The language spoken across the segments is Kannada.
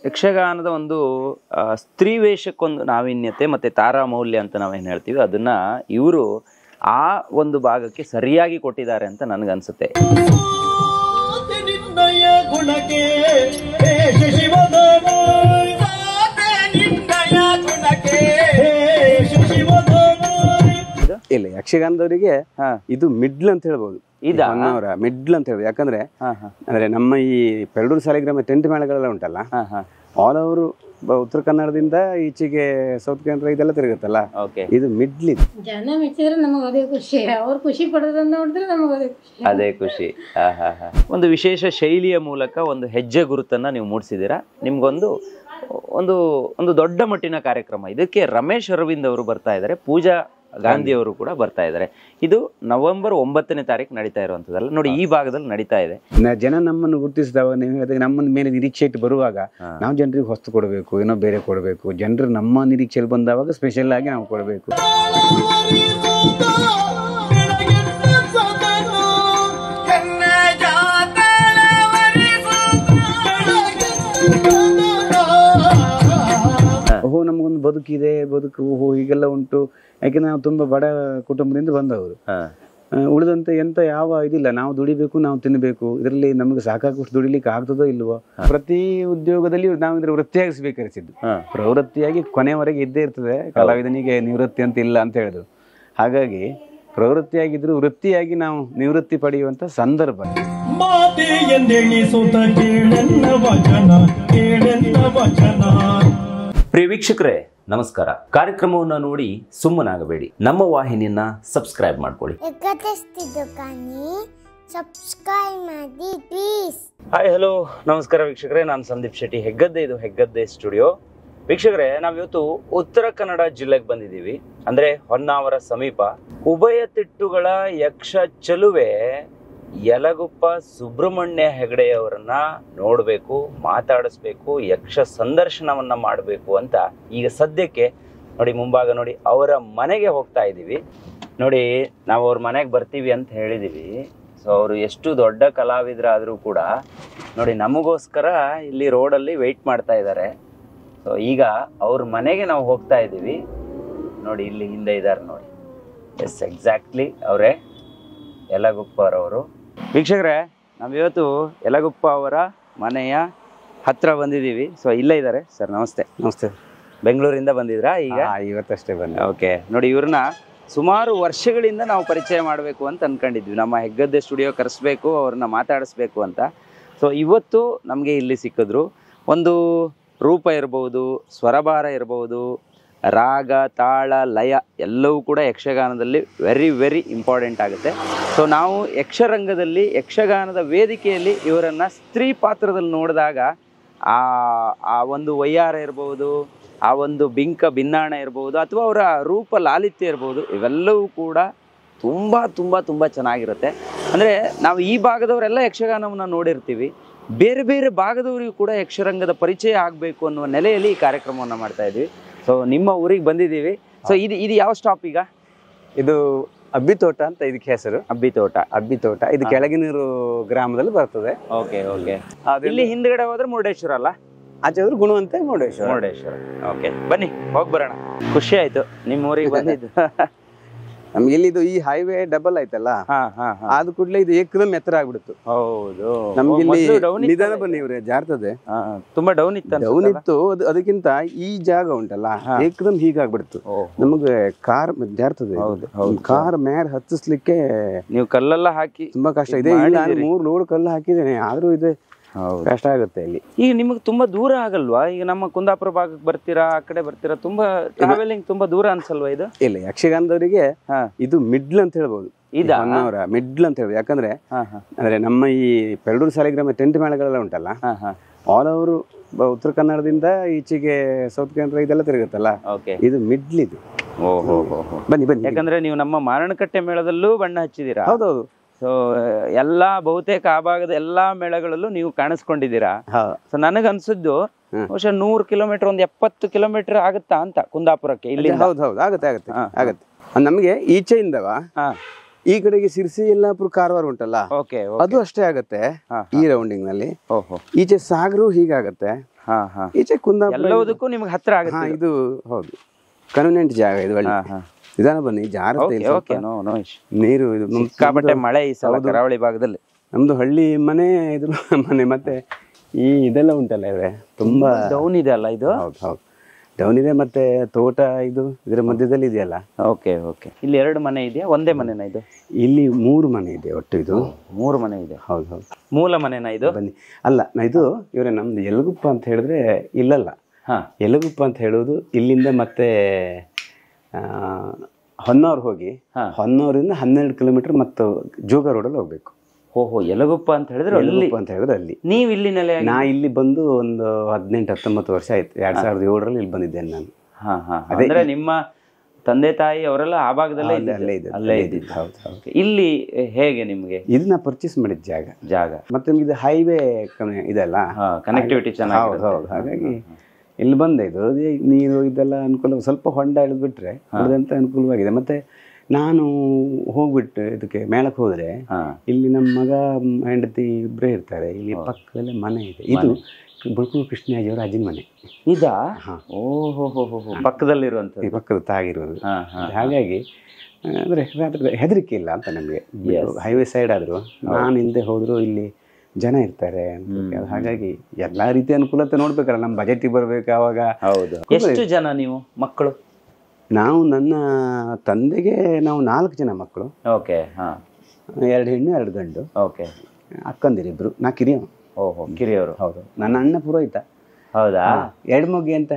ಯಕ್ಷಗಾನದ ಒಂದು ಸ್ತ್ರೀ ವೇಷಕ್ಕೊಂದು ನಾವೀನ್ಯತೆ ಮತ್ತೆ ತಾರಾ ಮೌಲ್ಯ ಅಂತ ನಾವೇನು ಹೇಳ್ತೀವಿ ಅದನ್ನ ಇವರು ಆ ಒಂದು ಭಾಗಕ್ಕೆ ಸರಿಯಾಗಿ ಕೊಟ್ಟಿದ್ದಾರೆ ಅಂತ ನನಗನ್ಸುತ್ತೆ. ಇಲ್ಲ, ಯಕ್ಷಗಾನದವರಿಗೆ ಇದು ಮಿಡ್ಲ್ ಅಂತ ಹೇಳ್ಬೋದು. ಮಿಡ್ಲ್ ಅಂತ ಹೇಳ್ಬೋದು. ಯಾಕಂದ್ರೆ ಅಂದ್ರೆ ನಮ್ಮ ಈ ಪೆರಡೂರು ಸಾಲಿಗ್ರಾಮ ಟೆಂಟ್ ಮೇಳಗಳೆಲ್ಲ ಉಂಟಲ್ಲ, ಆಲ್ ಓವರ್ ಉತ್ತರ ಕನ್ನಡದಿಂದ ಈಚೆಗೆ ಸೌತ್ ಕನ್ನಡ ಇದೆಲ್ಲ ತಿರುಗುತ್ತಲ್ಲ, ಇದು ಮಿಡ್ಲ್. ಇದು ಜನ ಮೆಚ್ಚಿದ್ರೆ ನಮಗೆ ಅದೇ ಖುಷಿ, ಅವ್ರು ಖುಷಿ ಪಡೋದನ್ನ ನೋಡಿದ್ರೆ ನಮಗೆ ಅದೇ ಖುಷಿ. ಒಂದು ವಿಶೇಷ ಶೈಲಿಯ ಮೂಲಕ ಒಂದು ಹೆಜ್ಜೆ ಗುರುತನ್ನ ನೀವು ಮೂಡಿಸಿದ್ದೀರಾ. ನಿಮ್ಗೊಂದು ಒಂದು ಒಂದು ದೊಡ್ಡ ಮಟ್ಟಿನ ಕಾರ್ಯಕ್ರಮ. ಇದಕ್ಕೆ ರಮೇಶ್ ಅರವಿಂದ್ ಅವರು ಬರ್ತಾ ಇದ್ದಾರೆ, ಪೂಜಾ ಗಾಂಧಿ ಅವರು ಕೂಡ ಬರ್ತಾ ಇದ್ದಾರೆ. ಇದು ನವೆಂಬರ್ 9ನೇ ತಾರೀಕು ನಡೀತಾ ಇರುವಂತದ್ದಲ್ಲ ನೋಡಿ, ಈ ಭಾಗದಲ್ಲಿ ನಡೀತಾ ಇದೆ. ಜನ ನಮ್ಮನ್ನು ಗುರುತಿಸಿದವಾಗ ನೀವು ನಮ್ಮ ಮೇಲೆ ನಿರೀಕ್ಷೆ ಇಟ್ಟು ಬರುವಾಗ ನಾವು ಜನರಿಗೆ ಹೊಸ್ತು ಕೊಡಬೇಕು, ಏನೋ ಬೇರೆ ಕೊಡಬೇಕು. ಜನರು ನಮ್ಮ ನಿರೀಕ್ಷೆಯಲ್ಲಿ ಬಂದವಾಗ ಸ್ಪೆಷಲ್ ಆಗಿ ನಾವು ಕೊಡಬೇಕು. ಓಹೋ ನಮಗೊಂದು ಬದುಕಿದೆ, ಬದುಕು ಓಹೋ ಹೀಗೆಲ್ಲ ಉಂಟು. ಯಾಕೆಂದ್ರೆ ನಾವು ತುಂಬಾ ಬಡ ಕುಟುಂಬದಿಂದ ಬಂದವರು. ಉಳಿದಂತೆ ಎಂತ ಯಾವ ಇದಿಲ್ಲ, ನಾವು ದುಡಿಬೇಕು, ನಾವು ತಿನ್ನಬೇಕು. ಇದರಲ್ಲಿ ನಮಗೆ ಸಾಕಾಗುವಷ್ಟು ದುಡಿಲಿಕ್ಕೆ ಆಗ್ತದೋ ಇಲ್ವೋ. ಪ್ರತಿ ಉದ್ಯೋಗದಲ್ಲಿ ನಾವು ಇದ್ರ ವೃತ್ತಿಯಾಗಿ ಸ್ವೀಕರಿಸಿದ್ದು. ಪ್ರವೃತ್ತಿಯಾಗಿ ಕೊನೆಯವರೆಗೆ ಇದ್ದೇ ಇರ್ತದೆ. ಕಲಾವಿದನಿಗೆ ನಿವೃತ್ತಿ ಅಂತ ಇಲ್ಲ ಅಂತ ಹೇಳಿದ್ರು. ಹಾಗಾಗಿ ಪ್ರವೃತ್ತಿಯಾಗಿದ್ರು ವೃತ್ತಿಯಾಗಿ ನಾವು ನಿವೃತ್ತಿ ಪಡೆಯುವಂತ ಸಂದರ್ಭ. ಪ್ರಿಯ ವೀಕ್ಷಕರೇ ನಮಸ್ಕಾರ. ಕಾರ್ಯಕ್ರಮವನ್ನು ನೋಡಿ ಸುಮ್ಮನಾಗಬೇಡಿ, ನಮ್ಮ ವಾಹಿನಿಯನ್ನ ಸಬ್ಸ್ಕ್ರೈಬ್ ಮಾಡ್ಕೊಳ್ಳಿ. ಹಾಯ್ ಹಲೋ ನಮಸ್ಕಾರ ವೀಕ್ಷಕರೇ, ನಾನು ಸಂದೀಪ್ ಶೆಟ್ಟಿ, ಹೆಗ್ಗದ್ದೆ. ಇದು ಹೆಗ್ಗದ್ದೆ ಸ್ಟುಡಿಯೋ. ವೀಕ್ಷಕರೇ, ನಾವಿವತ್ತು ಉತ್ತರ ಕನ್ನಡ ಜಿಲ್ಲೆಗೆ ಬಂದಿದ್ದೀವಿ, ಅಂದ್ರೆ ಹೊನ್ನಾವರ ಸಮೀಪ. ಉಭಯ ತಿಟ್ಟುಗಳ ಯಕ್ಷ ಚಲುವೆ ಯಲಗುಪ್ಪ ಸುಬ್ರಹ್ಮಣ್ಯ ಹೆಗಡೆಯವರನ್ನ ನೋಡಬೇಕು, ಮಾತಾಡಿಸ್ಬೇಕು, ಯಕ್ಷ ಸಂದರ್ಶನವನ್ನ ಮಾಡಬೇಕು ಅಂತ ಈಗ ಸದ್ಯಕ್ಕೆ ನೋಡಿ ಮುಂಭಾಗ ನೋಡಿ ಅವರ ಮನೆಗೆ ಹೋಗ್ತಾ ಇದ್ದೀವಿ. ನೋಡಿ, ನಾವು ಅವ್ರ ಮನೆಗೆ ಬರ್ತೀವಿ ಅಂತ ಹೇಳಿದೀವಿ. ಸೊ ಅವರು ಎಷ್ಟು ದೊಡ್ಡ ಕಲಾವಿದರಾದರೂ ಕೂಡ ನೋಡಿ ನಮಗೋಸ್ಕರ ಇಲ್ಲಿ ರೋಡಲ್ಲಿ ವೆಯ್ಟ್ ಮಾಡ್ತಾ ಇದ್ದಾರೆ. ಸೊ ಈಗ ಅವ್ರ ಮನೆಗೆ ನಾವು ಹೋಗ್ತಾ ಇದ್ದೀವಿ. ನೋಡಿ ಇಲ್ಲಿ ಹಿಂದೆ ಇದ್ದಾರೆ ನೋಡಿ. ಎಸ್, ಎಕ್ಸಾಕ್ಟ್ಲಿ ಅವರೇ ಯಲಗುಪ್ಪರವರು. ವೀಕ್ಷಕರೇ, ನಾವಿವತ್ತು ಯಲಗುಪ್ಪ ಅವರ ಮನೆಯ ಹತ್ರ ಬಂದಿದ್ದೀವಿ. ಸೊ ಇಲ್ಲೇ ಇದ್ದಾರೆ. ಸರ್ ನಮಸ್ತೆ. ನಮಸ್ತೆ. ಬೆಂಗಳೂರಿಂದ ಬಂದಿದ್ರಾ? ಈಗ ಇವತ್ತಷ್ಟೇ ಬಂದ. ಓಕೆ. ನೋಡಿ, ಇವ್ರನ್ನ ಸುಮಾರು ವರ್ಷಗಳಿಂದ ನಾವು ಪರಿಚಯ ಮಾಡಬೇಕು ಅಂತ ಅನ್ಕೊಂಡಿದ್ವಿ. ನಮ್ಮ ಹೆಗ್ಗದ್ದೆ ಸ್ಟುಡಿಯೋ ಕರೆಸ್ಬೇಕು, ಅವ್ರನ್ನ ಮಾತಾಡಿಸ್ಬೇಕು ಅಂತ. ಸೊ ಇವತ್ತು ನಮಗೆ ಇಲ್ಲಿ ಸಿಕ್ಕಿದ್ರು. ಒಂದು ರೂಪ ಇರ್ಬೋದು, ಸ್ವರಭಾರ ಇರ್ಬೋದು, ರಾಗ, ತಾಳ, ಲಯ ಎಲ್ಲವೂ ಕೂಡ ಯಕ್ಷಗಾನದಲ್ಲಿ ವೆರಿ ವೆರಿ ಇಂಪಾರ್ಟೆಂಟ್ ಆಗುತ್ತೆ. ಸೊ ನಾವು ಯಕ್ಷರಂಗದಲ್ಲಿ, ಯಕ್ಷಗಾನದ ವೇದಿಕೆಯಲ್ಲಿ ಇವರನ್ನು ಸ್ತ್ರೀ ಪಾತ್ರದಲ್ಲಿ ನೋಡಿದಾಗ ಆ ಒಂದು ವಯ್ಯಾರ ಇರ್ಬೋದು, ಆ ಒಂದು ಬಿಂಕ ಭಿನ್ನಾಣ ಇರ್ಬೋದು, ಅಥವಾ ಅವರ ರೂಪ ಲಾಲಿತ್ಯ ಇರ್ಬೋದು, ಇವೆಲ್ಲವೂ ಕೂಡ ತುಂಬ ತುಂಬ ತುಂಬ ಚೆನ್ನಾಗಿರುತ್ತೆ. ಅಂದರೆ ನಾವು ಈ ಭಾಗದವರೆಲ್ಲ ಯಕ್ಷಗಾನವನ್ನು ನೋಡಿರ್ತೀವಿ, ಬೇರೆ ಬೇರೆ ಭಾಗದವರಿಗೂ ಕೂಡ ಯಕ್ಷರಂಗದ ಪರಿಚಯ ಆಗಬೇಕು ಅನ್ನುವ ನೆಲೆಯಲ್ಲಿ ಈ ಕಾರ್ಯಕ್ರಮವನ್ನು ಮಾಡ್ತಾ ಇದ್ವಿ. ಸೊ ನಿಮ್ಮ ಊರಿಗೆ ಬಂದಿದ್ದೀವಿ. ಸೊ ಇದು ಯಾವ ಸ್ಟಾಪ್ ಈಗ? ಇದು ಅಬ್ಬಿತೋಟ ಅಂತ ಇದಕ್ಕೆ ಹೆಸರು. ಅಬ್ಬಿತೋಟ ಇದು ಕೆಳಗಿನೂರು ಗ್ರಾಮದಲ್ಲಿ ಬರ್ತದೆ. Okay okay. ಇಲ್ಲಿ ಹಿಂದ್ಗಡೆ ಹೋದ್ರೆ ಮುರುಡೇಶ್ವರ ಅಲ್ಲ, ಆಚೆ ಹೋದ್ರೆ ಗುಣವಂತೆ ಮುರುಡೇಶ್ವರ. ಓಕೆ, ಬನ್ನಿ ಹೋಗಿ ಬರೋಣ. ಖುಷಿ ಆಯ್ತು ನಿಮ್ಮ ಊರಿಗೆ ಬಂದಿದ್ದು. ನಮ್ಗೆ ಇಲ್ಲಿ ಇದು ಈ ಹೈವೇ ಡಬಲ್ ಆಯ್ತಲ್ಲ, ಆದ ಕೂಡಲೇ ಇದು ಏಕದಮ್ ಎತ್ತರ ಆಗ್ಬಿಡ್ತು. ಹೌದು, ನಮ್ಗೆ ಇಲ್ಲಿ ನಿಧಾನ ಬನ್ನಿ ಇವ್ರೆ ಜಾರ್ತದೆ. ತುಂಬಾ ಡೌನ್ ಇತ್ತು. ಅದಕ್ಕಿಂತ ಈ ಜಾಗ ಉಂಟಲ್ಲ ಏಕದಮ್ ಹೀಗಾಗ್ಬಿಡ್ತು. ನಮಗೆ ಕಾರ್ ಜಾರ್ತದೆ. ಕಾರ್ ಮೇಲೆ ಹತ್ತಿಸ್ಲಿಕ್ಕೆ ನೀವು ಕಲ್ಲೆಲ್ಲ ಹಾಕಿ ತುಂಬಾ ಕಷ್ಟ ಇದೆ. 3 ಲೋಡ್ ಕಲ್ಲು ಹಾಕಿದ್ದೇನೆ, ಆದ್ರೂ ಇದೆ ಕಷ್ಟ ಆಗುತ್ತೆ ಇಲ್ಲಿ. ಈಗ ನಿಮಗೆ ತುಂಬಾ ದೂರ ಆಗಲ್ವಾ? ಈಗ ನಮ್ಮ ಕುಂದಾಪುರ ಭಾಗಕ್ಕೆ ಬರ್ತೀರಾ, ಆ ಕಡೆ ಬರ್ತೀರಾ, ತುಂಬಾ ಟ್ರಾವೆಲಿಂಗ್ ತುಂಬಾ ದೂರ ಅನ್ಸಲ್ವಾ ಇದು? ಇಲ್ಲ, ಯಕ್ಷಗಾನದವರಿಗೆ ಇದು ಮಿಡ್ಲ್ ಅಂತ ಹೇಳ್ಬೋದು. ಮಿಡ್ಲ್ ಅಂತ ಹೇಳ್ಬೋದು. ಯಾಕಂದ್ರೆ ಅಂದ್ರೆ ನಮ್ಮ ಈ ಪೆರಡೂರು ಸಾಲಿಗ್ರಾಮ ಟೆಂಟ್ ಮೇಳಗಳೆಲ್ಲ ಉಂಟಲ್ಲ, ಆಲ್ ಓವರ್ ಉತ್ತರ ಕನ್ನಡದಿಂದ ಈಚೆಗೆ ಸೌತ್ ಕನ್ನಡ ಇದೆಲ್ಲ ತಿರುಗುತ್ತಲ್ಲ, ಇದು ಮಿಡ್ಲ್. ಇದು ಬನ್ನಿ ಬನ್ನಿ. ಯಾಕಂದ್ರೆ ನೀವು ನಮ್ಮ ಮಾರಣಕಟ್ಟೆ ಮೇಳದಲ್ಲೂ ಬಣ್ಣ ಹಚ್ಚಿದೀರಾ. ಹೌದೌದು. ಸೊ ಎಲ್ಲಾ ಬಹುತೇಕ ಆ ಭಾಗದ ಎಲ್ಲಾ ಮೇಳಗಳಲ್ಲೂ ನೀವು ಕಾಣಿಸ್ಕೊಂಡಿದ್ದೀರಾ. ಸೊ ನನಗನ್ಸಿದ್ದು ಬಹುಶಃ 100 ಕಿಲೋಮೀಟರ್, 70 ಕಿಲೋಮೀಟರ್ ಆಗುತ್ತಾ ಅಂತ ಕುಂದಾಪುರಕ್ಕೆ ಇಲ್ಲಿ. ಹೌದು, ಆಗತ್ತೆ. ನಮ್ಗೆ ಈಚೆಯಿಂದವ ಈ ಕಡೆಗೆ ಸಿರ್ಸಿ, ಯಲ್ಲಾಪುರ, ಕಾರವಾರ ಉಂಟಲ್ಲ, ಅದು ಅಷ್ಟೇ ಆಗತ್ತೆ ಈ ರೌಂಡಿಂಗ್ ನಲ್ಲಿ. ಈಚೆ ಸಾಗರು ಹೀಗಾಗತ್ತೆ, ಹಾ ಹಾ ಈಚೆ ಕುಂದಾಪುರ ಎಲ್ಲದಕ್ಕೂ ನಿಮ್ಗೆ ಹತ್ರ ಆಗುತ್ತೆ. ಹಾ ಇದು ಹೌದು ಕನ್ವೀನಿಯಂಟ್ ಜಾಗ ಇದು ಒಳ್ಳೆ. ನಿಧಾನ ಬನ್ನಿ ಜಾಗ್ರತೆ ಇಲ್ಲ, ಓಕೆ ನೋ ನೋ ಇಶ್ಯೂ. ನೀರು ಇದು ಸಿಕ್ಕಾಪಟ್ಟೆ ಮಳೆ ಈ ಸಲ ಕರಾವಳಿ ಭಾಗದಲ್ಲಿ. ನಮ್ದು ಹಳ್ಳಿ ಮನೆ ಇದು ಮನೆ ಮತ್ತೆ ಈ ಇದೆಲ್ಲ ಉಂಟಲ್ಲ ಇವ್ರೆ ತುಂಬಾ ಡೌನ್ ಇದೆ ಅಲ್ಲ ಇದು. ಹೌದು ಹೌದು ಡೌನ್ ಇದೆ, ಮತ್ತೆ ತೋಟ ಇದು ಇದರ ಮಧ್ಯದಲ್ಲಿ ಇದೆಯಲ್ಲ. Okay okay. ಇಲ್ಲಿ 2 ಮನೆ ಇದೆಯಾ, ಒಂದೇ ಮನೆನಾ ಇದು? ಇಲ್ಲಿ 3 ಮನೆ ಇದೆ ಒಟ್ಟು. ಇದು 3 ಮನೆ ಇದೆ. ಹೌದು ಹೌದು. ಮೂಲ ಮನೆನಾ ಇದು? ಬನ್ನಿ. ಅಲ್ಲ ಇದು ಇವರೇ ನಮ್ದು ಯಲಗುಪ್ಪ ಅಂತ ಹೇಳಿದ್ರೆ ಇಲ್ಲಲ್ಲ. ಯಲಗುಪ್ಪ ಅಂತ ಹೇಳುವುದು ಇಲ್ಲಿಂದ ಮತ್ತೆ ಹೊನ್ನಾವರ್ ಹೋಗಿ ಹೊನ್ನಾವರಿಂದ 12 ಕಿಲೋಮೀಟರ್ ಮತ್ತು ಜೋಗ ರೋಡಲ್ಲಿ ಹೋಗ್ಬೇಕು. ಓಹೋ, ಯಲಗುಪ್ಪ ಅಂತ ಹೇಳಿದ್ರೆ ಯಲಗುಪ್ಪ ಅಂತ ಹೇಳಿದ್ರೆ ಅಲ್ಲಿ. ನೀವು ಇಲ್ಲಿ ನೆಲೆ? ನಾ ಇಲ್ಲಿ ಬಂದು ಒಂದು 18-19 ವರ್ಷ ಆಯ್ತು. 2007ರಲ್ಲಿ ಇಲ್ಲಿ ಬಂದಿದ್ದೇನೆ ನಾನು. ಅಂದ್ರೆ ನಿಮ್ಮ ತಂದೆ ತಾಯಿ ಅವರೆಲ್ಲ ಆ ಭಾಗದಲ್ಲೇ ಅಲ್ಲೇ ಇದ್ದಿದ್ದು. ಹೌದು ಹೌದು. ಇಲ್ಲಿ ಹೇಗೆ ನಿಮ್ಗೆ? ಇದನ್ನ ಪರ್ಚೇಸ್ ಮಾಡಿದ ಜಾಗ ಮತ್ತೆ ನಿಮ್ಗೆ ಇದು ಹೈವೇ ಇದೆಲ್ಲ ಕನೆಕ್ಟಿವಿಟಿ ಚೆನ್ನಾಗಿ. ಹೌದು ಹಾಗಾಗಿ ಇಲ್ಲಿ ಬಂದೆ. ಇದು ನೀರು ಇದೆಲ್ಲ ಅನುಕೂಲ, ಸ್ವಲ್ಪ ಹೊಂಡ ಇಳಿದ್ಬಿಟ್ರೆ ಉಳಿದಂತ ಅನುಕೂಲವಾಗಿದೆ. ಮತ್ತೆ ನಾನು ಹೋಗ್ಬಿಟ್ಟು ಇದಕ್ಕೆ ಮೇಳಕ್ಕೆ ಹೋದ್ರೆ ಇಲ್ಲಿ ನಮ್ಮ ಮಗ ಹೆಂಡತಿ ಇಬ್ಬರೇ ಇರ್ತಾರೆ. ಇಲ್ಲಿ ಪಕ್ಕದಲ್ಲೇ ಮನೆ ಇದೆ. ಇದು ಬುಳ್ಕೂರು ಕೃಷ್ಣಾಜಿಯವರ ಅಜ್ಜಿನ ಮನೆ. ಇದಾ? ಓಹೋ, ಪಕ್ಕದಲ್ಲಿರುವಂತ ಪಕ್ಕದ ತಾಗಿರೋದು. ಹಾಗಾಗಿ ಅಂದ್ರೆ ರಾತ್ರಿ ಹೆದರಿಕೆ ಇಲ್ಲ ಅಂತ ನಮಗೆ. ಹೈವೇ ಸೈಡ್ ಆದ್ರು ನಾನು ಇಲ್ಲದೆ ಹೋದ್ರು ಇಲ್ಲಿ ಜನ ಇರ್ತಾರೆ. ಹಾಗಾಗಿ ಎಲ್ಲಾ ರೀತಿಯ ಅನುಕೂಲತೆ ನೋಡ್ಬೇಕಲ್ಲ, ನಮ್ಮ ಬಜೆಟ್ ಬರ್ಬೇಕು ಅವಾಗ. ಹೌದು. ಎಷ್ಟು ಜನ ನೀವು ಮಕ್ಕಳು? ನಾವು ನನ್ನ ತಂದೆಗೆ ನಾವು 4 ಜನ ಮಕ್ಕಳು. ಓಕೆ. 2 ಹೆಣ್ಣು 2 ಗಂಡು. ಓಕೆ. ಅಕ್ಕಂದಿರಿಬ್ರು. ನಾ ಕಿರಿಯ. ಓಹೋ, ಕಿರಿಯವರು. ಹೌದು. ನನ್ನ ಅಣ್ಣ ಪುರೋಹಿತ. ಹೌದಾ? ಎಡಮೊಗೆ ಅಂತ.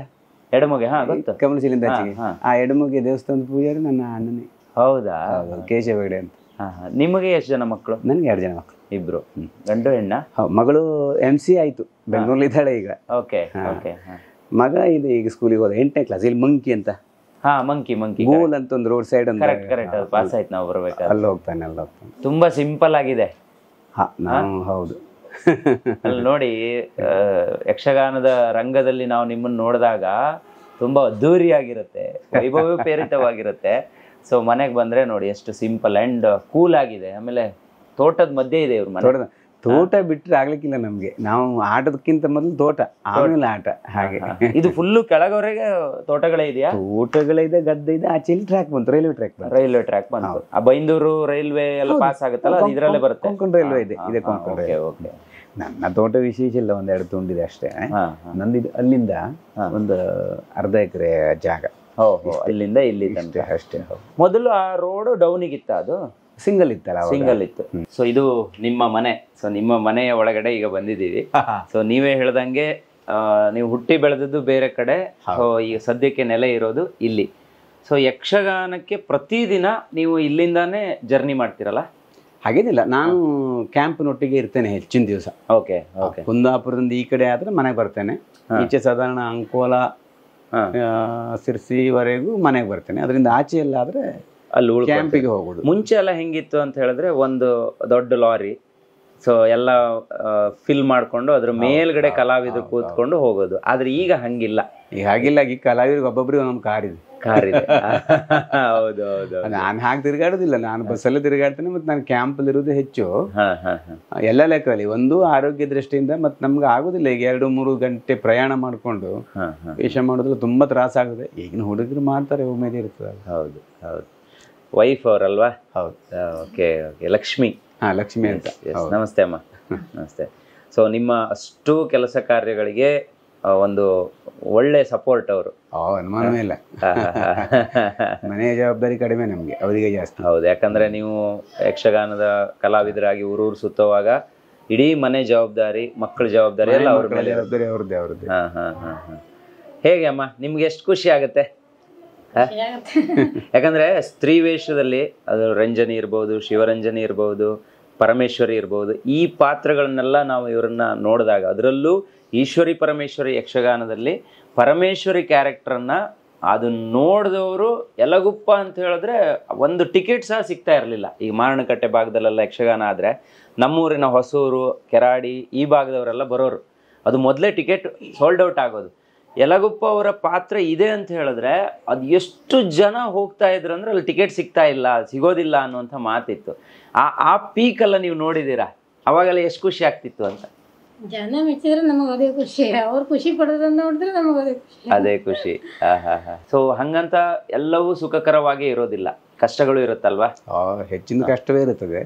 ಎಡಮೊಗೆ? ಗೊತ್ತು. ಕಮಲಶಿಲಿಂದ ಆ ಎಡಮೊಗೆ ದೇವಸ್ಥಾನದ ಪೂಜಾರಿ ನನ್ನ ಅಣ್ಣನೇ. ಹೌದಾ? ಕೇಶವ ಹೆಗಡೆ ಅಂತ. ನಿಮಗೆ ಎಷ್ಟು ಜನ ಮಕ್ಕಳು? ನನ್ಗೆ 2 ಜನ ಮಕ್ಕಳು. ಇಬ್ರು. ಗಂಡು ಹೆಣ್ಣ? ಮಗಳು MC ಆಯ್ತು, ಬೆಂಗಳೂರಲ್ಲಿ ಇದ್ದಾಳೆ ಈಗ. Okay okay. ಮಗ ಇದೆ ಈಗ ಸ್ಕೂಲಿಗೆ ಹೋದ 8ನೇ ಕ್ಲಾಸ್. ಇಲ್ಲಿ ಮಂಕಿ ಅಂತ. ಮಂಕಿ ಗೋಲ್ ಅಂತ ಒಂದು ರೋಡ್ ಸೈಡ್ ಅಂತ. ಕರೆಕ್ಟ್ ಪಾಸ್ ಆಯ್ತು ನಾವು ಬರ್ಬೇಕಾದ್ರೆ. ಅಲ್ಲಿ ಹೋಗ್ತಾನೆ. ತುಂಬಾ ಸಿಂಪಲ್ ಆಗಿದೆ. ಹೌದು. ಅಲ್ಲಿ ನೋಡಿ, ಯಕ್ಷಗಾನದ ರಂಗದಲ್ಲಿ ನಾವು ನಿಮ್ಮನ್ನು ನೋಡಿದಾಗ ತುಂಬಾ ಅದ್ದೂರಿಯಾಗಿರುತ್ತೆ, ವೈಭವೋಪೇರಿತವಾಗಿರುತ್ತೆ. ಸೊ ಮನೆಗೆ ಬಂದ್ರೆ ನೋಡಿ ಎಷ್ಟು ಸಿಂಪಲ್ ಅಂಡ್ ಕೂಲ್ ಆಗಿದೆ. ಆಮೇಲೆ ತೋಟದ ಮಧ್ಯೆ ಇದೆ ಇವ್ರ ಮನೆ. ತೋಟ ಬಿಟ್ರೆ ಆಗ್ಲಿಕ್ಕಿಲ್ಲ ನಮ್ಗೆ. ನಾವು ಆಟದಕ್ಕಿಂತ ಮೊದಲು ತೋಟ, ಆಮೇಲೆ ಆಟ. ಹಾಗೆ ಇದು ಫುಲ್ಲು ಕೆಳಗವರೆಗೆ ತೋಟಗಳೇ ಇದೆಯಾ? ತೋಟಗಳಿದೆ, ಗದ್ದೆ ಇದೆ. ಆಚೆ ಟ್ರ್ಯಾಕ್ ಬಂತು, ರೈಲ್ವೆ ಟ್ರ್ಯಾಕ್ ಬಂತು. ಆ ಬೈಂದೂರು ರೈಲ್ವೆ ಎಲ್ಲ ಪಾಸ್ ಆಗುತ್ತಲ್ಲ, ಇದರಲ್ಲೇ ಬರುತ್ತೆ. ಕೊಂಕಣ ರೈಲ್ವೆ ಇದೆ. ನನ್ನ ತೋಟ ವಿಶೇಷ ಇಲ್ಲ, 1-2 ತುಂಡಿದೆ ಅಷ್ಟೇ. ನಂದಿದು ಅಲ್ಲಿಂದ ಒಂದು ಅರ್ಧ ಎಕರೆ ಜಾಗ. ಅಲ್ಲಿಂದ ಇಲ್ಲಿ ಅಷ್ಟೇ. ಮೊದಲು ಆ ರೋಡ್ ಡೌನಿಗಿತ್ತ? ಅದು ಸಿಂಗಲ್ ಇತ್ತಲ್ಲ? ಸಿಂಗಲ್ ಇತ್ತು. ಸೊ ಇದು ನಿಮ್ಮ ಮನೆ. ಸೊ ನಿಮ್ಮ ಮನೆಯ ಒಳಗಡೆ ಈಗ ಬಂದಿದ್ದೀವಿ. ಸೊ ನೀವೇ ಹೇಳ್ದಂಗೆ ನೀವು ಹುಟ್ಟಿ ಬೆಳೆದದ್ದು ಬೇರೆ ಕಡೆ, ಈಗ ಸದ್ಯಕ್ಕೆ ನೆಲೆ ಇರೋದು ಇಲ್ಲಿ. ಸೊ ಯಕ್ಷಗಾನಕ್ಕೆ ಪ್ರತಿದಿನ ನೀವು ಇಲ್ಲಿಂದಾನೇ ಜರ್ನಿ ಮಾಡ್ತೀರಲ್ಲ? ಹಾಗೇನಿಲ್ಲ, ನಾನು ಕ್ಯಾಂಪ್ನೊಟ್ಟಿಗೆ ಇರ್ತೇನೆ ಹೆಚ್ಚಿನ ದಿವಸ. Okay okay. ಕುಂದಾಪುರದಿಂದ ಈ ಕಡೆ ಆದ್ರೆ ಮನೆಗೆ ಬರ್ತೇನೆ. ಈಚೆ ಸಾಧಾರಣ ಅಂಕೋಲ ಸಿರ್ಸಿವರೆಗೂ ಮನೆಗೆ ಬರ್ತೇನೆ. ಅದರಿಂದ ಆಚೆ ಎಲ್ಲ ಆದ್ರೆ ಅಲ್ಲಿ ಕ್ಯಾಂಪಿಗೆ ಹೋಗೋದು. ಮುಂಚೆ ಎಲ್ಲ ಹೆಂಗಿತ್ತು ಅಂತ ಹೇಳಿದ್ರೆ, ಒಂದು ದೊಡ್ಡ ಲಾರಿ, ಸೊ ಎಲ್ಲ ಫಿಲ್ ಮಾಡ್ಕೊಂಡು ಅದ್ರ ಮೇಲ್ಗಡೆ ಕಲಾವಿದರು ಕೂತ್ಕೊಂಡು ಹೋಗೋದು. ಆದ್ರೆ ಈಗ ಹಂಗಿಲ್ಲ. ಈಗ ಕಲಾವಿದರಿಗೆ ಒಬ್ಬೊಬ್ರಿಗೆ ಒಂದೊಂದು ಕಾರ್ ಇದೆ. ಹೌದು ಹೌದು. ನಾನು ಹಾಗೆ ತಿರುಗಾಡೋದಿಲ್ಲ, ನಾನು ಬಸ್ಸಲ್ಲೇ ತಿರುಗಾಡ್ತೇನೆ. ಮತ್ತೆ ನಾನು ಕ್ಯಾಂಪಲ್ಲಿ ಇರೋದು ಹೆಚ್ಚು. ಎಲ್ಲ ಲೆಕ್ಕದಲ್ಲಿ ಒಂದು ಆರೋಗ್ಯ ದೃಷ್ಟಿಯಿಂದ. ಮತ್ತೆ ನಮ್ಗೆ ಆಗೋದಿಲ್ಲ ಈಗ 2-3 ಗಂಟೆ ಪ್ರಯಾಣ ಮಾಡ್ಕೊಂಡು ವೇಷ ಮಾಡೋದ್ರಲ್ಲಿ ತುಂಬಾ ತ್ರಾಸ ಆಗುತ್ತೆ. ಈಗಿನ ಹುಡುಗರು ಮಾಡ್ತಾರೆ, ಉಮೇದಿ ಇರ್ತದೆ. ಹೌದು ಹೌದು. ವೈಫ್ ಅವರಲ್ವಾ? ಹೌದು. Okay okay. ಲಕ್ಷ್ಮಿ. ಲಕ್ಷ್ಮಿ ಅಂತ. ನಮಸ್ತೆ ಅಮ್ಮ. ನಮಸ್ತೆ. ಸೊ ನಿಮ್ಮ ಅಷ್ಟು ಕೆಲಸ ಕಾರ್ಯಗಳಿಗೆ ಒಂದು ಒಳ್ಳೆ ಸಪೋರ್ಟ್ ಅವರು. ಅನುಮಾನವೇ ಇಲ್ಲ. ಮನೆಯ ಜವಾಬ್ದಾರಿ ಕಡಿಮೆ ನಮ್ಗೆ, ಅವರಿಗೆ ಜಾಸ್ತಿ. ಹೌದು, ಯಾಕಂದ್ರೆ ನೀವು ಯಕ್ಷಗಾನದ ಕಲಾವಿದರಾಗಿ ಊರೂರು ಸುತ್ತುವಾಗ ಇಡೀ ಮನೆ ಜವಾಬ್ದಾರಿ, ಮಕ್ಕಳ ಜವಾಬ್ದಾರಿ ಎಲ್ಲ ಅವ್ರ ಮೇಲೆ. ಅವ್ರದ್ದೇ. ಹೇಗೆ ಅಮ್ಮ, ನಿಮ್ಗೆ ಎಷ್ಟು ಖುಷಿ ಆಗುತ್ತೆ? ಯಾಕಂದ್ರೆ ಸ್ತ್ರೀ ವೇಷದಲ್ಲಿ ಅದು ರಂಜನಿ ಇರ್ಬೋದು, ಶಿವರಂಜನಿ ಇರ್ಬೋದು, ಪರಮೇಶ್ವರಿ ಇರ್ಬೋದು, ಈ ಪಾತ್ರಗಳನ್ನೆಲ್ಲ ನಾವು ಇವರನ್ನ ನೋಡಿದಾಗ, ಅದರಲ್ಲೂ ಈಶ್ವರಿ ಪರಮೇಶ್ವರಿ ಯಕ್ಷಗಾನದಲ್ಲಿ ಪರಮೇಶ್ವರಿ ಕ್ಯಾರೆಕ್ಟರ್ನ ಅದು ನೋಡಿದವರು ಯಲಗುಪ್ಪ ಅಂತ ಹೇಳಿದ್ರೆ ಒಂದು ಟಿಕೆಟ್ ಸಹ ಸಿಗ್ತಾ ಇರಲಿಲ್ಲ. ಈಗ ಮಾರಣಕಟ್ಟೆ ಭಾಗದಲ್ಲೆಲ್ಲ ಯಕ್ಷಗಾನ ಆದರೆ ನಮ್ಮೂರಿನ ಹೊಸೂರು, ಕೆರಾಡಿ ಈ ಭಾಗದವರೆಲ್ಲ ಬರೋರು, ಅದು ಮೊದಲೇ ಟಿಕೆಟ್ ಸೋಲ್ಡ್ ಔಟ್ ಆಗೋದು. ಯಲಗುಪ್ಪ ಅವರ ಪಾತ್ರ ಇದೆ ಅಂತ ಹೇಳಿದ್ರೆ ಅದು ಎಷ್ಟು ಜನ ಹೋಗ್ತಾ ಇದ್ರು ಅಂದ್ರೆ ಅಲ್ಲಿ ಟಿಕೆಟ್ ಸಿಗ್ತಾ ಇಲ್ಲ, ಸಿಗೋದಿಲ್ಲ ಅನ್ನುವಂಥ ಮಾತಿತ್ತು. ಆ ಪೀಕೆಲ್ಲ ನೀವು ನೋಡಿದ್ದೀರಾ? ಅವಾಗೆಲ್ಲ ಎಷ್ಟು ಖುಷಿ ಆಗ್ತಿತ್ತು ಅಂತ? ಜನ ಮೆಚ್ಚಿದ್ರೆ ನಮಗೆ ಅದೇ ಖುಷಿ, ಅವ್ರು ಖುಷಿ ಪಡೋದನ್ನ ನೋಡಿದ್ರೆ ನಮಗೆ ಅದೇ ಖುಷಿ. ಅದೇ ಖುಷಿ. ಸೊ ಹಂಗಂತ ಎಲ್ಲವೂ ಸುಖಕರವಾಗಿ ಇರೋದಿಲ್ಲ, ಕಷ್ಟಗಳು ಇರುತ್ತಲ್ವಾ? ಹೆಚ್ಚಿನ ಕಷ್ಟವೇ ಇರುತ್ತದೆ,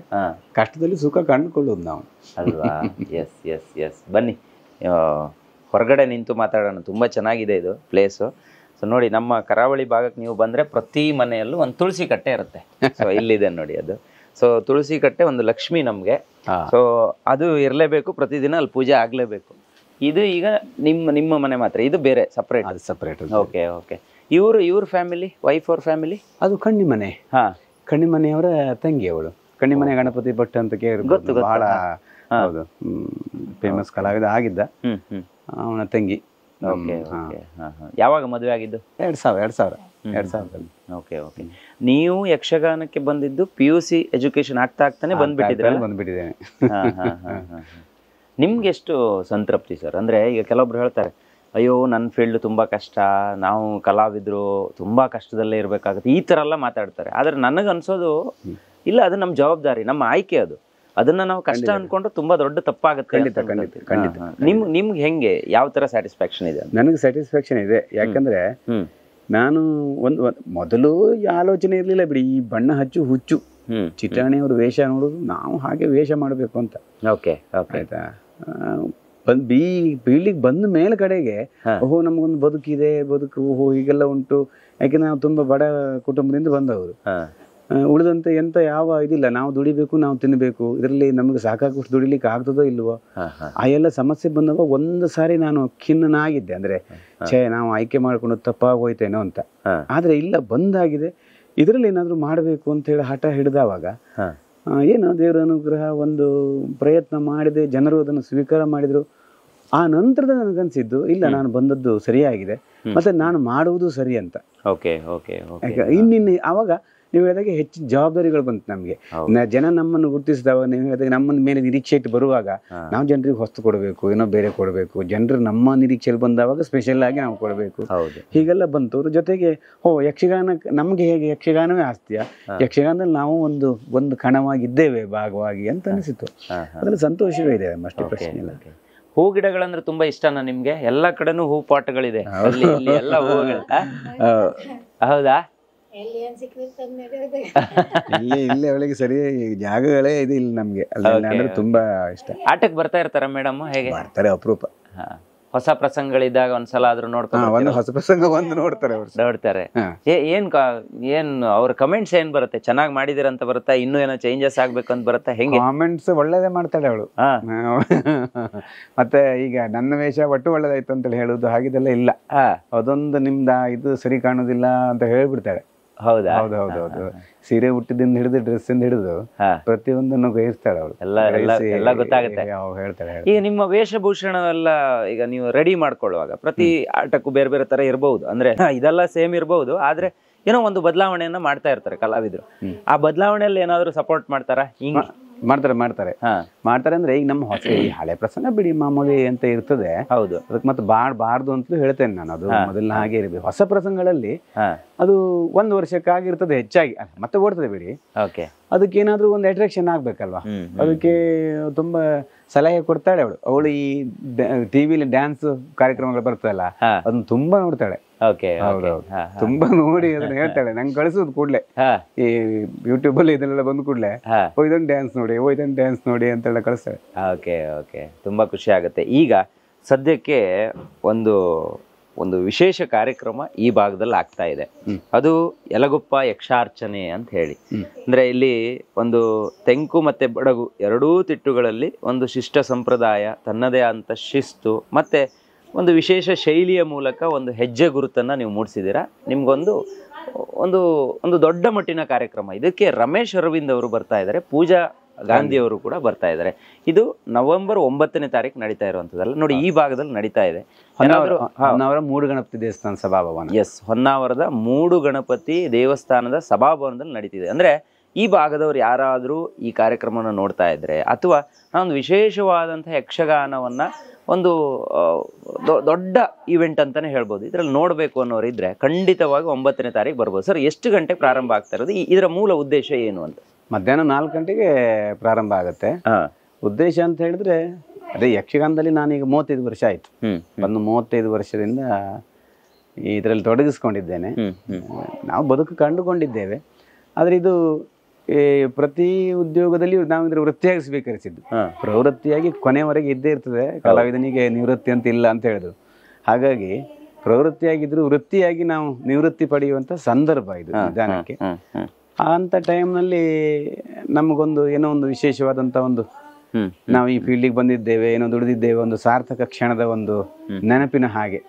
ಕಷ್ಟದಲ್ಲಿ ಸುಖ ಕಂಡುಕೊಳ್ಳುವುದು ನಾವು ಅಲ್ವಾ? Yes yes yes. ಬನ್ನಿ ಹೊರಗಡೆ ನಿಂತು ಮಾತಾಡೋಣ. ತುಂಬ ಚೆನ್ನಾಗಿದೆ ಇದು ಪ್ಲೇಸು. ಸೊ ನೋಡಿ, ನಮ್ಮ ಕರಾವಳಿ ಭಾಗಕ್ಕೆ ನೀವು ಬಂದರೆ ಪ್ರತಿ ಮನೆಯಲ್ಲೂ ಒಂದು ತುಳಸಿ ಕಟ್ಟೆ ಇರುತ್ತೆ. ಸೊ ಇಲ್ಲಿದೆ ನೋಡಿ ಅದು. ಸೊ ತುಳಸಿ ಕಟ್ಟೆ ಒಂದು ಲಕ್ಷ್ಮಿ ನಮಗೆ. ಸೊ ಅದು ಇರಲೇಬೇಕು, ಪ್ರತಿದಿನ ಅಲ್ಲಿ ಪೂಜೆ ಆಗಲೇಬೇಕು. ಇದು ಈಗ ನಿಮ್ಮ ಮನೆ ಮಾತ್ರ, ಇದು ಬೇರೆ ಸಪ್ರೇಟ್? ಅದು ಸಪ್ರೇಟ್. Okay okay. ಇವ್ರ ಫ್ಯಾಮಿಲಿ, ವೈಫ್ ಅವ್ರ ಫ್ಯಾಮಿಲಿ? ಅದು ಕಣ್ಣಿಮನೆ. ಕಣ್ಣಿಮನೆಯವರ ತಂಗಿ ಅವಳು. ಕಣ್ಣಿಮನೆ ಗಣಪತಿ ಭಟ್ ಅಂತ ಗೊತ್ತು, ಬಹಳ ಹೌದು, ಫೇಮಸ್ ಕಲಾವಿದ ಆಗಿದ್ದ. ಅವನ ತಂಗಿ. ಯಾವಾಗ ಮದುವೆ ಆಗಿದ್ದು? 2000. Okay okay. ನೀವು ಯಕ್ಷಗಾನಕ್ಕೆ ಬಂದಿದ್ದು PUC ಎಜುಕೇಶನ್ ಆಗ್ತಾನೆ ಬಂದ್ಬಿಟ್ಟಿದ್ದೇನೆ. ನಿಮ್ಗೆ ಎಷ್ಟು ಸಂತೃಪ್ತಿ ಸರ್? ಅಂದ್ರೆ ಈಗ ಕೆಲವೊಬ್ರು ಹೇಳ್ತಾರೆ, ಅಯ್ಯೋ ನನ್ನ ಫೀಲ್ಡ್ ತುಂಬಾ ಕಷ್ಟ, ನಾವು ಕಲಾವಿದ್ರು ತುಂಬಾ ಕಷ್ಟದಲ್ಲೇ ಇರ್ಬೇಕಾಗುತ್ತೆ, ಈ ತರ ಎಲ್ಲ ಮಾತಾಡ್ತಾರೆ. ಆದ್ರೆ ನನಗನ್ಸೋದು ಇಲ್ಲ, ಅದು ನಮ್ಮ ಜವಾಬ್ದಾರಿ, ನಮ್ಮ ಆಯ್ಕೆ. ಅದು ಅದನ್ನ ನಾವು ಕಷ್ಟ ಅನ್ಕೊಂಡ್ರೆ ತುಂಬಾ ದೊಡ್ಡ ತಪ್ಪಾಗುತ್ತೆ. ನಿಮ್ಗೆ ಹೆಂಗೆ, ಯಾವ ತರ ಸ್ಯಾಟಿಸ್ಫ್ಯಾಕ್ಷನ್ ಇದೆ? ನನಗೆ ಸ್ಯಾಟಿಸ್ಫ್ಯಾಕ್ಷನ್ ಇದೆ. ಯಾಕಂದ್ರೆ ನಾನು ಮೊದಲು ಆಲೋಚನೆ ಇರ್ಲಿಲ್ಲ ಬಿಡಿ, ಈ ಬಣ್ಣ ಹಚ್ಚು ಹುಚ್ಚು ಚಿಟಾಣಿಯವ್ರ ವೇಷ ನೋಡುದು, ನಾವು ಹಾಗೆ ವೇಷ ಮಾಡಬೇಕು ಅಂತ. ಓಕೆ ಆಯ್ತಾ? ಬೀಳಿಗೆ ಬಂದ ಮೇಲೆ ಕಡೆಗೆ ಓಹೋ ನಮಗೊಂದು ಬದುಕಿದೆ, ಓಹೋ ಹೀಗೆಲ್ಲ ಉಂಟು. ಯಾಕೆಂದ್ರೆ ನಾವು ತುಂಬಾ ಬಡ ಕುಟುಂಬದಿಂದ ಬಂದವರು. ಉಳಿದಂತೆ ಎಂತ ಯಾವ ಇದಿಲ್ಲ, ನಾವು ದುಡಿಬೇಕು, ನಾವು ತಿನ್ನಬೇಕು, ಇದರಲ್ಲಿ ನಮಗೆ ಸಾಕಾಗುವಷ್ಟು ದುಡಿಲಿಕ್ಕೆ ಆಗ್ತದೋ ಇಲ್ವೋ, ಆ ಎಲ್ಲ ಸಮಸ್ಯೆ ಬಂದವ ಒಂದು ಸಾರಿ ನಾನು ಖಿನ್ನನಾಗಿದ್ದೆ. ಅಂದ್ರೆ ನಾವು ಆಯ್ಕೆ ಮಾಡ್ಕೊಂಡು ತಪ್ಪಾಗೋಯ್ತೇನೋ ಅಂತ. ಆದ್ರೆ ಇಲ್ಲ, ಬಂದಾಗಿದೆ, ಇದರಲ್ಲಿ ಏನಾದ್ರು ಮಾಡ್ಬೇಕು ಅಂತ ಹೇಳಿ ಹಠ ಹಿಡಿದವಾಗ ಏನು ದೇವರ ಅನುಗ್ರಹ, ಒಂದು ಪ್ರಯತ್ನ ಮಾಡಿದೆ, ಜನರು ಅದನ್ನು ಸ್ವೀಕಾರ ಮಾಡಿದ್ರು. ಆ ನಂತರದ ನನಗನ್ಸಿದ್ದು ಇಲ್ಲ, ನಾನು ಬಂದದ್ದು ಸರಿಯಾಗಿದೆ, ಮತ್ತೆ ನಾನು ಮಾಡುವುದು ಸರಿ ಅಂತ. ಇನ್ನಿನ್ನು ಆವಾಗ ನೀವು ಹೇಳಿದಾಗೆ ಹೆಚ್ಚಿನ ಜವಾಬ್ದಾರಿಗಳು ಬಂತು ನಮಗೆ. ಜನ ನಮ್ಮನ್ನು ಗುರುತಿಸಿದವಾಗ, ನೀವು ಹೇಳಿದಾಗ ನಮ್ಮ ಮೇಲೆ ನಿರೀಕ್ಷೆ ಇಟ್ಟು ಬರುವಾಗ ನಾವು ಜನರಿಗೆ ಹೊಸ್ತು ಕೊಡಬೇಕು, ಏನೋ ಬೇರೆ ಕೊಡಬೇಕು, ಜನರು ನಮ್ಮ ನಿರೀಕ್ಷೆಯಲ್ಲಿ ಬಂದವಾಗ ಸ್ಪೆಷಲ್ ಆಗಿ ನಾವು ಕೊಡಬೇಕು, ಹೀಗೆಲ್ಲ ಬಂತು. ಅದ್ರ ಜೊತೆಗೆ ಯಕ್ಷಗಾನ ನಮ್ಗೆ ಹೇಗೆ ಯಕ್ಷಗಾನವೇ ಆಸ್ತಿಯ, ಯಕ್ಷಗಾನದಲ್ಲಿ ನಾವು ಒಂದು ಕಣವಾಗಿದ್ದೇವೆ, ಭಾಗವಾಗಿ ಅಂತ ಅನಿಸಿತು. ಅದ್ರಲ್ಲಿ ಸಂತೋಷವೇ ಇದೆ, ಅಷ್ಟೇ, ಪ್ರಶ್ನೆ ಇಲ್ಲ. ಹೂ ಗಿಡಗಳಂದ್ರೆ ತುಂಬಾ ಇಷ್ಟನಾ ನಿಮ್ಗೆ? ಎಲ್ಲಾ ಕಡೆನೂ ಹೂ ಪಾಟ್ಗಳಿದೆ, ಎಲ್ಲ ಹೂಗಳು. ಹೌದಾ? ಇಲ್ಲಿ ಅವಳಿಗೆ ಸರಿ ಜಾಗಗಳೇ ಇದೆ ಇಲ್ಲಿ ನಮ್ಗೆ, ಅಂದ್ರೆ ತುಂಬಾ ಇಷ್ಟ. ಆಟಕ್ಕೆ ಬರ್ತಾ ಇರ್ತಾರ ಮೇಡಮ್? ಹೇಗೆ ಬರ್ತಾರೆ? ಅಪರೂಪ. ಹೊಸ ಪ್ರಸಂಗಗಳಿದ್ದಾಗ ಒಂದ್ಸಲ ಆದ್ರೂ ನೋಡ್ತಾರೆ? ಹೊಸ ಪ್ರಸಂಗ ಬಂದು ನೋಡ್ತಾರೆ. ಏನ್ ಅವ್ರ ಕಮೆಂಟ್ಸ್ ಏನ್ ಬರುತ್ತೆ? ಚೆನ್ನಾಗಿ ಮಾಡಿದಿರಂತ ಬರುತ್ತಾ? ಇನ್ನೂ ಏನೋ ಚೇಂಜಸ್ ಆಗ್ಬೇಕು ಅಂತ ಬರುತ್ತಾ? ಹೆಂಗೆ ಕಾಮೆಂಟ್ಸ್? ಒಳ್ಳೇದೇ ಮಾಡ್ತಾಳೆ ಅವಳು. ಮತ್ತೆ ಈಗ ನನ್ನ ವೇಷ ಒಟ್ಟು ಒಳ್ಳೇದಾಯ್ತು ಅಂತ ಹೇಳುದು ಹಾಗಿದೆಲ್ಲ ಇಲ್ಲ. ಅದೊಂದು ನಿಮ್ದ ಇದು ಸರಿ ಕಾಣುದಿಲ್ಲ ಅಂತ ಹೇಳ್ಬಿಡ್ತಾಳೆ. ಹೌದಾ? ಹೌದೌದು. ಸೀರೆ ಹುಟ್ಟಿದಿಂದ ಹಿಡಿದು ಡ್ರೆಸ್ ಇಂದ ಹಿಡಿದು ಪ್ರತಿಯೊಂದನ್ನು ಗ್ರಹಿಸ್ತಾಳೆ ಅವಳು. ಎಲ್ಲ ಗೊತ್ತಾಗುತ್ತೆ, ಹೇಳ್ತಾಳೆ. ಈಗ ನಿಮ್ಮ ವೇಷಭೂಷಣ ಎಲ್ಲ ಈಗ ನೀವು ರೆಡಿ ಮಾಡ್ಕೊಳ್ಳುವಾಗ ಪ್ರತಿ ಆಟಕ್ಕೂ ಬೇರೆ ಬೇರೆ ತರ ಇರಬಹುದು, ಅಂದ್ರೆ ಇದೆಲ್ಲ ಸೇಮ್ ಇರಬಹುದು, ಆದ್ರೆ ಏನೋ ಒಂದು ಬದಲಾವಣೆಯನ್ನ ಮಾಡ್ತಾ ಇರ್ತಾರೆ ಕಲಾವಿದ್ರು. ಆ ಬದಲಾವಣೆಯಲ್ಲಿ ಏನಾದ್ರು ಸಪೋರ್ಟ್ ಮಾಡ್ತಾರ? ಹಿಂಗ್ ಮಾಡ್ತಾರೆ ಅಂದ್ರೆ ಈಗ ನಮ್ಮ ಹೊಸ ಈ ಹಳೆ ಪ್ರಸಂಗ ಬಿಡಿ ಮಾಮೂಲಿ ಅಂತ ಇರ್ತದೆ. ಹೌದು, ಅದಕ್ಕೆ ಮತ್ತೆ ಬಾರ್ದು ಅಂತಲೂ ಹೇಳ್ತೇನೆ ನಾನು. ಅದು ಮೊದಲನೇ ಹಾಗೆ ಇರಬೇಕು. ಹೊಸ ಪ್ರಸಂಗಗಳಲ್ಲಿ ಅದು 1 ವರ್ಷಕ್ಕಾಗಿರ್ತದೆ ಹೆಚ್ಚಾಗಿ, ಮತ್ತೆ ಓಡ್ತದೆ ಬಿಡಿ. ಅದಕ್ಕೆ ಏನಾದ್ರೂ ಒಂದು ಅಟ್ರಾಕ್ಷನ್ ಆಗ್ಬೇಕಲ್ವಾ, ಅದಕ್ಕೆ ತುಂಬಾ ಸಲಹೆ ಕೊಡ್ತಾಳೆ ಅವಳು. ಈ ಟಿವಿಲಿ ಡ್ಯಾನ್ಸ್ ಕಾರ್ಯಕ್ರಮಗಳು ಬರ್ತದಲ್ಲ, ಅದನ್ನ ತುಂಬಾ ನೋಡ್ತಾಳೆ. ತುಂಬಾ ನೋಡಿ ಅದನ್ನ ಹೇಳ್ತಾಳೆ, ನಂಗೆ ಕಳಿಸೋದು ಕೂಡ್ಲೆ ಈ ಯೂಟ್ಯೂಬ್ ಅಲ್ಲಿ ಇದನ್ನೆಲ್ಲ ಬಂದ್ ಕೂಡ್ಲೆ ಇದೊಂದು ಡ್ಯಾನ್ಸ್ ನೋಡಿ ಅಂತೆಲ್ಲ ಕಳಿಸ್ತಾಳೆ. ತುಂಬಾ ಖುಷಿ ಆಗುತ್ತೆ. ಈಗ ಸದ್ಯಕ್ಕೆ ಒಂದು ವಿಶೇಷ ಕಾರ್ಯಕ್ರಮ ಈ ಭಾಗದಲ್ಲಿ ಆಗ್ತಾ ಇದೆ. ಅದು ಯಲಗುಪ್ಪ ಯಕ್ಷಾರ್ಚನೆ ಅಂತ ಹೇಳಿ. ಅಂದ್ರೆ ಇಲ್ಲಿ ಒಂದು ತೆಂಕು ಮತ್ತೆ ಬಡಗು ಎರಡೂ ತಿಟ್ಟುಗಳಲ್ಲಿ ಒಂದು ಶಿಷ್ಟ ಸಂಪ್ರದಾಯ, ತನ್ನದೇ ಅಂತ ಶಿಸ್ತು ಮತ್ತೆ ಒಂದು ವಿಶೇಷ ಶೈಲಿಯ ಮೂಲಕ ಒಂದು ಹೆಜ್ಜೆ ಗುರುತನ್ನ ನೀವು ಮೂಡಿಸಿದ್ದೀರಾ. ನಿಮ್ಗೊಂದು ಒಂದು ದೊಡ್ಡ ಮಟ್ಟಿನ ಕಾರ್ಯಕ್ರಮ. ಇದಕ್ಕೆ ರಮೇಶ್ ಅರವಿಂದ್ ಅವರು ಬರ್ತಾ ಇದ್ದಾರೆ, ಪೂಜಾ ಗಾಂಧಿ ಅವರು ಕೂಡ ಬರ್ತಾ ಇದ್ದಾರೆ. ಇದು ನವೆಂಬರ್ 9ನೇ ತಾರೀಕು ನಡೀತಾ ಇರುವಂತದ್ದಲ್ಲ ನೋಡಿ, ಈ ಭಾಗದಲ್ಲಿ ನಡೀತಾ ಇದೆ. ಹೊನ್ನಾವರ ಮೂಡು ಗಣಪತಿ ದೇವಸ್ಥಾನ ಸಭಾಭವನ. ಎಸ್, ಹೊನ್ನಾವರದ ಮೂಡು ಗಣಪತಿ ದೇವಸ್ಥಾನದ ಸಭಾಭವನದಲ್ಲಿ ನಡೀತಿದೆ. ಅಂದ್ರೆ ಈ ಭಾಗದವ್ರು ಯಾರಾದ್ರೂ ಈ ಕಾರ್ಯಕ್ರಮವನ್ನು ನೋಡ್ತಾ ಇದ್ರೆ, ಅಥವಾ ನಾವೊಂದು ವಿಶೇಷವಾದಂತಹ ಯಕ್ಷಗಾನವನ್ನ ಒಂದು ದೊಡ್ಡ ಇವೆಂಟ್ ಅಂತಾನೆ ಹೇಳ್ಬೋದು, ಇದ್ರಲ್ಲಿ ನೋಡ್ಬೇಕು ಅನ್ನೋರು ಇದ್ರೆ ಖಂಡಿತವಾಗಿ 9ನೇ ತಾರೀಕು ಬರ್ಬೋದು. ಸರ್, ಎಷ್ಟು ಗಂಟೆಗೆ ಪ್ರಾರಂಭ ಆಗ್ತಾ ಇರೋದು? ಇದರ ಮೂಲ ಉದ್ದೇಶ ಏನು ಅಂತ? ಮಧ್ಯಾಹ್ನ 4 ಗಂಟೆಗೆ ಪ್ರಾರಂಭ ಆಗುತ್ತೆ. ಉದ್ದೇಶ ಅಂತ ಹೇಳಿದ್ರೆ ಅದೇ ಯಕ್ಷಗಾನದಲ್ಲಿ ನಾನೀಗ 35 ವರ್ಷ ಆಯಿತು. ಒಂದು 35 ವರ್ಷದಿಂದ ಇದರಲ್ಲಿ ತೊಡಗಿಸ್ಕೊಂಡಿದ್ದೇನೆ. ನಾವು ಬದುಕು ಕಂಡುಕೊಂಡಿದ್ದೇವೆ. ಆದರೆ ಇದು ಪ್ರತಿ ಉದ್ಯೋಗದಲ್ಲಿ ನಾವು ಇದ್ರ ವೃತ್ತಿಯಾಗಿ ಸ್ವೀಕರಿಸಿದ್ದು. ಪ್ರವೃತ್ತಿಯಾಗಿ ಕೊನೆಯವರೆಗೆ ಇದ್ದೇ ಇರ್ತದೆ. ಕಲಾವಿದನಿಗೆ ನಿವೃತ್ತಿ ಅಂತ ಇಲ್ಲ ಅಂತ ಹೇಳಿದ್ರು. ಹಾಗಾಗಿ ಪ್ರವೃತ್ತಿಯಾಗಿದ್ರು ವೃತ್ತಿಯಾಗಿ ನಾವು ನಿವೃತ್ತಿ ಪಡೆಯುವಂಥ ಸಂದರ್ಭ ಇದು ನಿಧಾನಕ್ಕೆ. ಅಂತ ಟೈಮ್ನಲ್ಲಿ ನಮಗೊಂದು ಏನೋ ಒಂದು ವಿಶೇಷವಾದಂಥ ಒಂದು ನಾವು ಈ ಫೀಲ್ಡಿಗೆ ಬಂದಿದ್ದೇವೆ, ಏನೋ ದುಡಿದಿದ್ದೇವೆ, ಒಂದು ಸಾರ್ಥಕ ಕ್ಷಣದ ಒಂದು ನೆನಪಿನ ಹಾಗೆ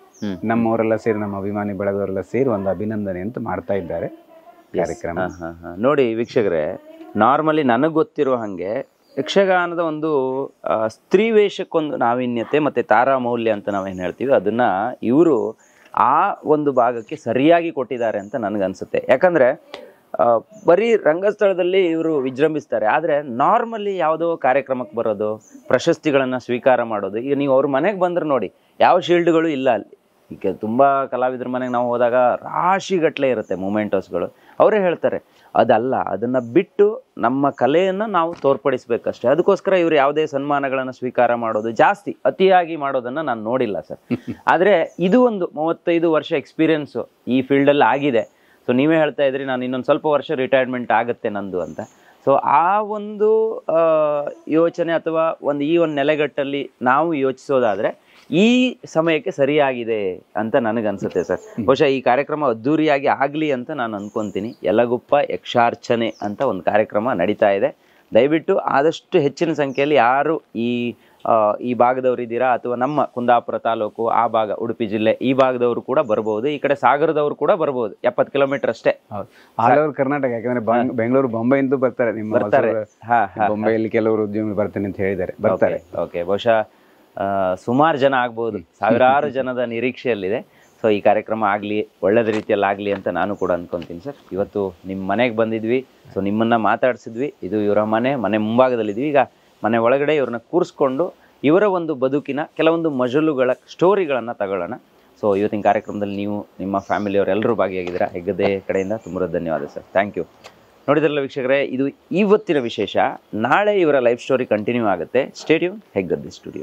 ನಮ್ಮವರೆಲ್ಲ ಸೇರಿ, ನಮ್ಮ ಅಭಿಮಾನಿ ಬಳಗವರೆಲ್ಲ ಸೇರಿ ಒಂದು ಅಭಿನಂದನೆ ಅಂತ ಮಾಡ್ತಾ ಇದ್ದಾರೆ ಕಾರ್ಯಕ್ರಮ. ನೋಡಿ ವೀಕ್ಷಕರೇ, ನಾರ್ಮಲಿ ನನಗೆ ಗೊತ್ತಿರೋ ಹಾಗೆ ಯಕ್ಷಗಾನದ ಒಂದು ಸ್ತ್ರೀ ವೇಷಕ್ಕೊಂದು ನಾವೀನ್ಯತೆ ಮತ್ತು ತಾರಾಮೌಲ್ಯ ಅಂತ ನಾವೇನು ಹೇಳ್ತೀವಿ, ಅದನ್ನು ಇವರು ಆ ಒಂದು ಭಾಗಕ್ಕೆ ಸರಿಯಾಗಿ ಕೊಟ್ಟಿದ್ದಾರೆ ಅಂತ ನನಗನ್ಸುತ್ತೆ. ಯಾಕಂದರೆ ಬರೀ ರಂಗಸ್ಥಳದಲ್ಲಿ ಇವರು ವಿಜೃಂಭಿಸ್ತಾರೆ, ಆದರೆ ನಾರ್ಮಲಿ ಯಾವುದೋ ಕಾರ್ಯಕ್ರಮಕ್ಕೆ ಬರೋದು, ಪ್ರಶಸ್ತಿಗಳನ್ನು ಸ್ವೀಕಾರ ಮಾಡೋದು. ಈಗ ನೀವು ಅವ್ರ ಮನೆಗೆ ಬಂದ್ರೆ ನೋಡಿ, ಯಾವ ಶೀಲ್ಡ್ಗಳು ಇಲ್ಲ ಅಲ್ಲಿ. ಈಗ ತುಂಬ ಕಲಾವಿದ್ರ ಮನೆಗೆ ನಾವು ಹೋದಾಗ ರಾಶಿಗಟ್ಟಲೆ ಇರುತ್ತೆ ಮೂಮೆಂಟೋಸ್ಗಳು. ಅವರೇ ಹೇಳ್ತಾರೆ ಅದಲ್ಲ, ಅದನ್ನು ಬಿಟ್ಟು ನಮ್ಮ ಕಲೆಯನ್ನು ನಾವು ತೋರ್ಪಡಿಸ್ಬೇಕಷ್ಟೇ. ಅದಕ್ಕೋಸ್ಕರ ಇವರು ಯಾವುದೇ ಸನ್ಮಾನಗಳನ್ನು ಸ್ವೀಕಾರ ಮಾಡೋದು ಜಾಸ್ತಿ ಅತಿಯಾಗಿ ಮಾಡೋದನ್ನು ನಾನು ನೋಡಿಲ್ಲ ಸರ್. ಆದರೆ ಇದು ಒಂದು 35 ವರ್ಷ ಎಕ್ಸ್ಪೀರಿಯನ್ಸು ಈ ಫೀಲ್ಡಲ್ಲಿ ಆಗಿದೆ. ಸೊ ನೀವೇ ಹೇಳ್ತಾ ಇದ್ರಿ, ನಾನು ಇನ್ನೊಂದು ಸ್ವಲ್ಪ ವರ್ಷ ರಿಟೈರ್ಮೆಂಟ್ ಆಗುತ್ತೆ ನಂದು ಅಂತ. ಸೊ ಆ ಒಂದು ಯೋಚನೆ ಅಥವಾ ಈ ಒಂದು ನೆಲೆಗಟ್ಟಲ್ಲಿ ನಾವು ಯೋಚಿಸೋದಾದರೆ ಈ ಸಮಯಕ್ಕೆ ಸರಿಯಾಗಿದೆ ಅಂತ ನನಗನ್ಸುತ್ತೆ ಸರ್. ಬಹುಶಃ ಈ ಕಾರ್ಯಕ್ರಮ ಅದ್ದೂರಿಯಾಗಿ ಆಗಲಿ ಅಂತ ನಾನು ಅನ್ಕೊತೀನಿ. ಯಲಗುಪ್ಪ ಯಕ್ಷಾರ್ಚನೆ ಅಂತ ಒಂದು ಕಾರ್ಯಕ್ರಮ ನಡೀತಾ ಇದೆ. ದಯವಿಟ್ಟು ಆದಷ್ಟು ಹೆಚ್ಚಿನ ಸಂಖ್ಯೆಯಲ್ಲಿ ಯಾರು ಈ ಭಾಗದವರು ಇದ್ದೀರಾ, ಅಥವಾ ನಮ್ಮ ಕುಂದಾಪುರ ತಾಲೂಕು ಆ ಭಾಗ, ಉಡುಪಿ ಜಿಲ್ಲೆ ಈ ಭಾಗದವರು ಕೂಡ ಬರ್ಬೋದು. ಈ ಕಡೆ ಸಾಗರದವರು ಕೂಡ ಬರ್ಬೋದು. 70 ಕಿಲೋಮೀಟರ್ ಅಷ್ಟೇ. All over Karnataka. ಯಾಕಂದ್ರೆ ಬೆಂಗಳೂರು, ಬಾಂಬೆಯಿಂದ ಬರ್ತಾರೆ. ಬರ್ತಾರೆ. ಬಾಂಬೆಯಲ್ಲಿ ಕೆಲವರು ಉದ್ಯಮಿ ಬರ್ತೇನೆ ಅಂತ ಹೇಳಿದ್ದಾರೆ, ಬರ್ತಾರೆ. ಓಕೆ, ಬಹುಶಃ ಸುಮಾರು ಜನ ಆಗ್ಬೋದು, ಸಾವಿರಾರು ಜನದ ನಿರೀಕ್ಷೆಯಲ್ಲಿದೆ. ಸೊ ಈ ಕಾರ್ಯಕ್ರಮ ಆಗಲಿ, ಒಳ್ಳೆದ ರೀತಿಯಲ್ಲಿ ಆಗಲಿ ಅಂತ ನಾನು ಕೂಡ ಅಂದ್ಕೊತೀನಿ ಸರ್. ಇವತ್ತು ನಿಮ್ಮ ಮನೆಗೆ ಬಂದಿದ್ವಿ, ಸೊ ನಿಮ್ಮನ್ನು ಮಾತಾಡಿಸಿದ್ವಿ. ಇದು ಇವರ ಮನೆ ಮುಂಭಾಗದಲ್ಲಿದ್ವಿ. ಈಗ ಮನೆ ಒಳಗಡೆ ಇವ್ರನ್ನ ಕೂರಿಸ್ಕೊಂಡು ಇವರ ಒಂದು ಬದುಕಿನ ಕೆಲವೊಂದು ಮಜಲುಗಳ ಸ್ಟೋರಿಗಳನ್ನು ತಗೊಳ್ಳೋಣ. ಸೊ ಇವತ್ತಿನ ಕಾರ್ಯಕ್ರಮದಲ್ಲಿ ನೀವು, ನಿಮ್ಮ ಫ್ಯಾಮಿಲಿಯವರೆಲ್ಲರೂ ಭಾಗಿಯಾಗಿದ್ದೀರಾ. ಹೆಗ್ಗದ್ದೆ ಕಡೆಯಿಂದ ತುಂಬ ಧನ್ಯವಾದ ಸರ್. Thank you. ನೋಡಿದ್ರಲ್ಲ ವೀಕ್ಷಕರೇ, ಇದು ಇವತ್ತಿನ ವಿಶೇಷ. ನಾಳೆ ಇವರ ಲೈಫ್ ಸ್ಟೋರಿ ಕಂಟಿನ್ಯೂ ಆಗುತ್ತೆ. Stay tune, Heggadde studio.